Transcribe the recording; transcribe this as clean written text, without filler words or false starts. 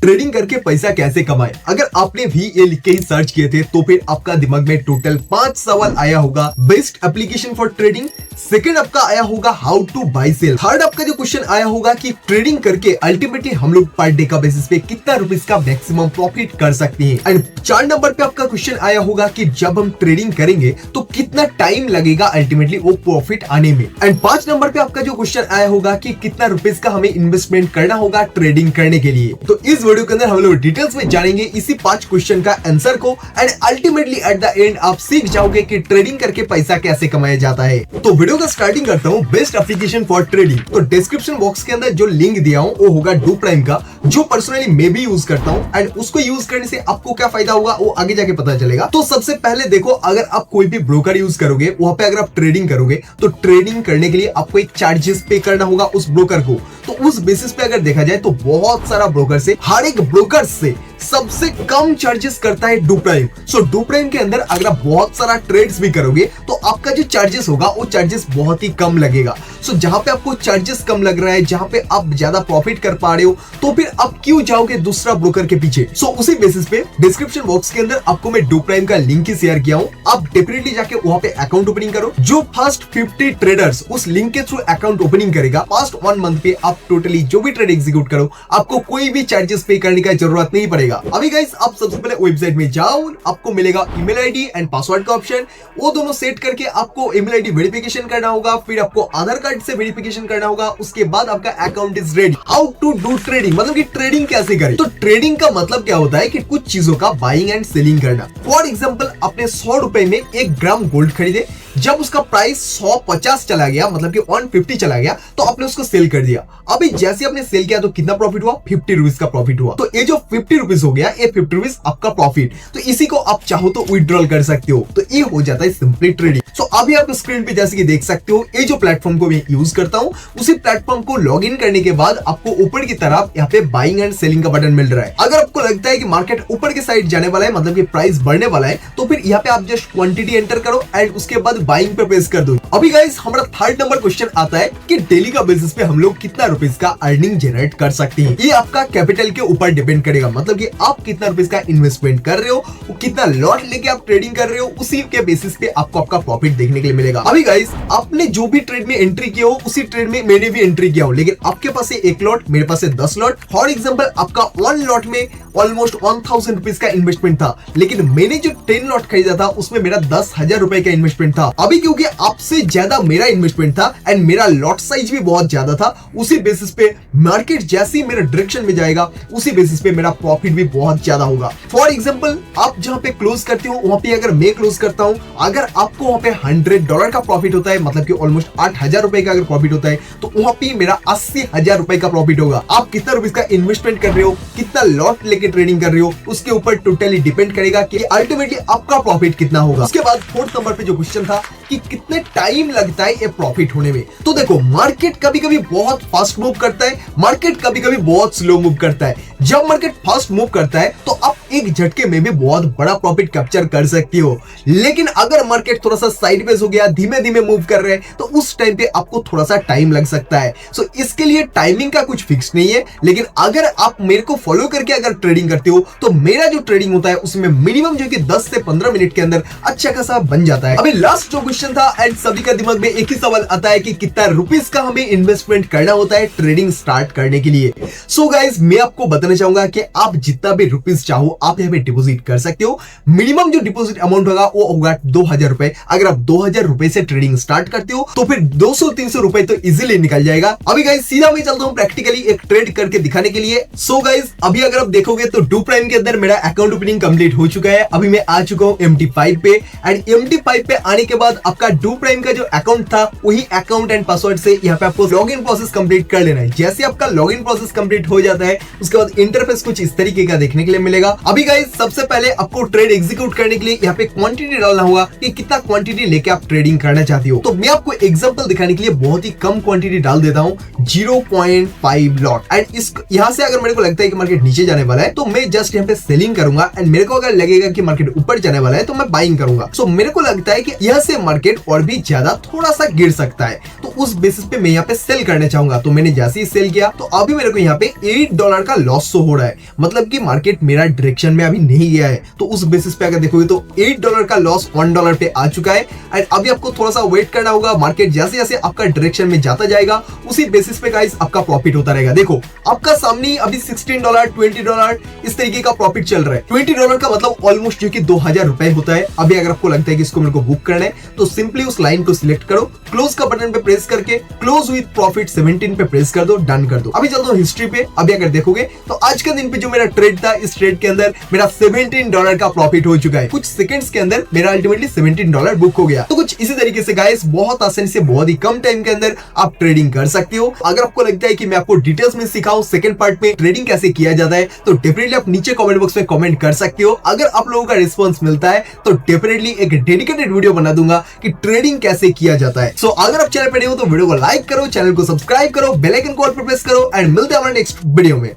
Trading करके पैसा कैसे कमाए। अगर आपने भी ये लिख के ही सर्च किए थे तो फिर आपका दिमाग में टोटल 5 सवाल आया होगा। Best application for trading, second आपका आया होगा how to buy sell, third आपका जो क्वेश्चन आया होगा कि ट्रेडिंग करके अल्टीमेटली हम लोग पर डे का बेसिस पे कितना रुपीस का मैक्सिमम प्रॉफिट कर सकते हैं। एंड 4 नंबर पे आपका क्वेश्चन आया होगा कि जब हम ट्रेडिंग करेंगे तो कितना टाइम लगेगा अल्टीमेटली वो प्रॉफिट आने में। एंड 5 नंबर पे आपका जो क्वेश्चन आया होगा कि कितना रुपीस का हमें इन्वेस्टमेंट करना होगा ट्रेडिंग करने के लिए। तो इस वीडियो के अंदर हम लोग डिटेल्स में जानेंगे इसी 5 क्वेश्चन का आंसर को। And ultimately at the end आप सीख जाओगे कि ट्रेडिंग करके पैसा कैसे कमाया जाता है। तो वीडियो का स्टार्टिंग करता हूँ बेस्ट एप्लीकेशन फॉर ट्रेडिंग। तो डिस्क्रिप्शन बॉक्स के अंदर जो लिंक दिया हूँ वो होगा डू प्राइम का, जो पर्सनली मैं भी यूज करता हूँ। एंड उसको यूज करने से आपको क्या फायदा होगा वो आगे जाके पता चलेगा। तो सबसे पहले देखो, अगर आप कोई भी ब्रोकर यूज करोगे वहां पे अगर आप ट्रेडिंग करोगे तो ट्रेडिंग करने के लिए आपको एक चार्जेस पे करना होगा उस ब्रोकर को। तो उस बेसिस पे अगर देखा जाए तो बहुत सारा ब्रोकर से, हर एक ब्रोकर से सबसे कम चार्जेस करता है do prime. So do prime के अंदर अगर आप बहुत सारा ट्रेड्स भी करोगे तो आपका जो चार्जेस होगा वो चार्जेस बहुत ही कम लगेगा। सो जहां पे आपको चार्जेस कम लग रहा है, जहां पे आप ज्यादा प्रॉफिट कर पा रहे हो, तो फिर आप क्यों जाओगे दूसरा ब्रोकर के पीछे। सो उसी बेसिस पे डिस्क्रिप्शन बॉक्स के अंदर आपको मैं डू प्राइम का लिंक ही शेयर किया हूं। आप डेफिनेटली जाके वहां पे अकाउंट ओपनिंग करो। जो फर्स्ट 50 ट्रेडर्स उस लिंक के थ्रू अकाउंट ओपनिंग करेगा, फर्स्ट 1 मंथ पे आप टोटली जो भी ट्रेड एग्जीक्यूट करो आपको कोई भी चार्जेस पे करने का जरूरत नहीं पड़ेगा। अभी गाइस आप सबसे पहले वेबसाइट में जाओ, आपको मिलेगा ईमेल आईडी एंड पासवर्ड का ऑप्शन। वो दोनों सेट करके आपको ईमेल आईडी वेरिफिकेशन करना होगा, फिर आपको आधार कार्ड से वेरिफिकेशन करना होगा। उसके बाद आपका account is ready. How to do trading, मतलब कि ट्रेडिंग कैसे करें। तो ट्रेडिंग का मतलब क्या होता है कि कुछ चीजों का बाइंग एंड सेलिंग करना। फॉर एग्जांपल आपने 100 रुपए में 1 ग्राम गोल्ड खरीदे, जब उसका प्राइस 150 चला गया, मतलब कि 150 चला गया, तो आपने उसको सेल कर दिया। अभी जैसे आपने सेल किया तो कितना प्रॉफिट हुआ, 50 रुपीज का प्रॉफिट हुआ। तो ये जो 50 रुपीज हो गया, ये 50 रुपीज आपका प्रॉफिट। तो इसी को आप चाहो तो विड्रॉल कर सकते हो। तो ये हो जाता है सिंपली ट्रेडिंग। सो अभी आप स्क्रीन पे जैसे कि देख सकते हो, ये जो प्लेटफॉर्म को मैं यूज करता हूँ, उसी प्लेटफॉर्म को लॉग इन करने के बाद आपको ऊपर की तरफ यहाँ पे बाइंग एंड सेलिंग का बटन मिल रहा है। अगर आपको लगता है कि मार्केट ऊपर के साइड जाने वाला है, मतलब कि प्राइस बढ़ने वाला है, तो फिर यहाँ पे आप जस्ट क्वांटिटी एंटर करो एंड उसके बाद बाइंग पे प्रेस कर दो। अभी गाइस हमारा 3rd नंबर क्वेश्चन आता है कि डेली का बेसिस पे हम लोग कितना रुपीस का अर्निंग जनरेट कर सकते हैं। ये आपका कैपिटल के ऊपर डिपेंड करेगा, मतलब कि आप कितना रुपीस का इन्वेस्टमेंट कर रहे हो, कितना लॉट लेके आप ट्रेडिंग कर रहे हो, उसी के बेसिस पे आपको आपका प्रॉफिट देखने के लिए मिलेगा। अभी गाइस आपने जो भी ट्रेड में एंट्री किया हो उसी ट्रेड में मैंने भी एंट्री किया हो, लेकिन आपके पास है 1 लॉट, मेरे पास है 10 लॉट। फॉर एग्जांपल आपका 1 लॉट में ऑलमोस्ट 1000 रुपीस का इन्वेस्टमेंट था, लेकिन मैंने जो 10 लॉट खरीदा था उसमें मेरा 10,000 रुपए का इन्वेस्टमेंट था। अभी क्योंकि आपसे ज्यादा मेरा इन्वेस्टमेंट था एंड मेरा लॉट साइज भी बहुत ज्यादा था, उसी बेसिस पे मार्केट जैसे ही मेरे डायरेक्शन में जाएगा उसी बेसिस पे मेरा प्रॉफिट भी बहुत ज्यादा होगा। फॉर एग्जांपल आप जहां पे क्लोज करते हो वहां पे अगर मैं क्लोज करता हूं, अगर आपको वहां पे $100 का प्रॉफिट होता है, मतलब कि ऑलमोस्ट 8,000 रुपए का अगर प्रॉफिट होता है, तो वहां पे मेरा 80,000 रुपए का प्रॉफिट होगा। आप कितना रुपीस का इन्वेस्टमेंट कर रहे हो, कितना लॉट लेके ट्रेडिंग कर रहे हो, उसके ऊपर टोटली डिपेंड करेगा कि अल्टीमेटली आपका प्रॉफिट कितना होगा। उसके बाद 4th नंबर पे जो क्वेश्चन था कि कितने टाइम लगता है ये प्रॉफिट होने में। तो देखो, मार्केट कभी कभी बहुत फास्ट मूव करता है, मार्केट कभी कभी बहुत स्लो मूव करता है। जब मार्केट फास्ट मूव करता है तो आप एक झटके में भी बहुत बड़ा प्रॉफिट कैप्चर कर सकती हो, लेकिन अगर मार्केट थोड़ा सा साइडवेज हो गया, धीमे धीमे मूव कर रहे हैं, तो उस टाइम पे आपको थोड़ा सा टाइम लग सकता है। सो इसके लिए टाइमिंग का कुछ फिक्स नहीं है, लेकिन अगर आप मेरे को फॉलो करके अगर ट्रेडिंग करते हो तो मेरा जो ट्रेडिंग होता है उसमें मिनिमम जो कि 10 से 15 मिनट के अंदर अच्छा खासा बन जाता है। अभी लास्ट जो क्वेश्चन था एंड सभी का दिमाग में एक ही सवाल आता है कि कितना रुपीस का हमें इन्वेस्टमेंट करना होता है ट्रेडिंग स्टार्ट करने के लिए। सो गाइस मैं आपको बताना चाहूंगा कि आप जितना भी रुपीस चाहो आप यहाँ पे डिपॉजिट कर सकते हो। मिनिमम जो डिपॉजिट अमाउंट होगा वो होगा 2,000 रुपए। अगर आप 2,000 रुपए से ट्रेडिंग स्टार्ट करते हो तो फिर 200-300 रुपए तो इजीली निकल जाएगा। अभी गाइस सीधा मैं चलता हूँ प्रैक्टिकली एक ट्रेड करके दिखाने के लिए। सो गाइस अभी अगर आप देखोगे तो डू प्राइम के अंदर मेरा अकाउंट ओपनिंग कंप्लीट हो चुका है। अभी मैं आ चुका हूँ MT5 पे एंड MT5 पे आने के बाद आपका डू प्राइम का जो अकाउंट था वही अकाउंट एंड पासवर्ड से यहाँ पे आपको लॉगिन प्रोसेस कंप्लीट कर लेना है। जैसे आपका लॉगिन प्रोसेस कंप्लीट हो जाता है उसके बाद इंटरफेस कुछ इस तरीके का देखने के लिए मिलेगा। अभी गाइस सबसे पहले आपको ट्रेड एग्जीक्यूट करने के लिए यहाँ पे क्वांटिटी डालना होगा कि कितना क्वांटिटी लेके आप ट्रेडिंग करना चाहती हो। तो मैं आपको एग्जांपल दिखाने के लिए बहुत ही कम क्वांटिटी डाल देता हूँ 0.5 लॉट। एंड इस यहाँ से अगर मेरे को लगता है कि मार्केट नीचे जाने वाला है तो मैं जस्ट यहाँ पे सेलिंग करूंगा। एंड मेरे को अगर लगेगा कि मार्केट ऊपर जाने वाला है तो मैं बाइंग करूंगा। सो मेरे को लगता है कि यहाँ से मार्केट और भी ज्यादा थोड़ा सा गिर सकता है, तो उस बेसिस पे मैं यहाँ पे सेल करना चाहूंगा। तो मैंने जैसे ही सेल किया तो अभी मेरे को यहाँ पे $8 का लॉस शो हो रहा है, मतलब कि मार्केट मेरा डायरेक्शन में अभी नहीं गया है। तो उस बेसिस पे अगर देखोगे तो $8 का लॉस $1 पे आ चुका है। एंड अभी आपको थोड़ा सा वेट करना होगा, मार्केट जैसे जैसे आपका डायरेक्शन में जाता जाएगा उसी बेसिस पे गाइस आपका प्रॉफिट होता रहेगा। देखो आपका सामने अभी $16 $20 इस तरीके का प्रॉफिट चल रहा है। $20 का मतलब ऑलमोस्ट जो कि 2000 रुपए होता है। अभी अगर आपको लगता है कि इसको मेरे को बुक करना है तो सिंपली उस लाइन को सिलेक्ट करो, क्लोज का बटन पे प्रेस करके क्लोज विद प्रॉफिट 17 पे प्रेस कर दो, डन कर दो। अभी चलता हूँ हिस्ट्री पे। अभी अगर देखोगे तो आज के दिन पे जो मेरा ट्रेड था, इस ट्रेड के अंदर मेरा $17 का प्रॉफिट हो चुका है। कुछ सेकंड्स के अंदर मेरा अल्टीमेटली $17 बुक हो गया। तो कुछ इसी तरीके से गाइस बहुत आसानी से बहुत ही कम टाइम के अंदर आप ट्रेडिंग कर सकते हो। अगर आपको लगता है कि मैं आपको डिटेल्स में सिखाऊं सेकंड पार्ट में ट्रेडिंग कैसे किया जाता है तो डेफिनेटली आप नीचे कमेंट बॉक्स में कमेंट कर सकते हो। अगर आप लोगों का रिस्पॉन्स मिलता है तो डेफिनेटली एक डेडिकेटेड वीडियो बना दूंगा कि ट्रेडिंग कैसे किया जाता है। सो अगर आप चैनल पे नए हो तो वीडियो को लाइक करो, चैनल को सब्सक्राइब करो, बेल आइकन को ऑल पे प्रेस करो एंड मिलते हैं हमारे नेक्स्ट वीडियो में।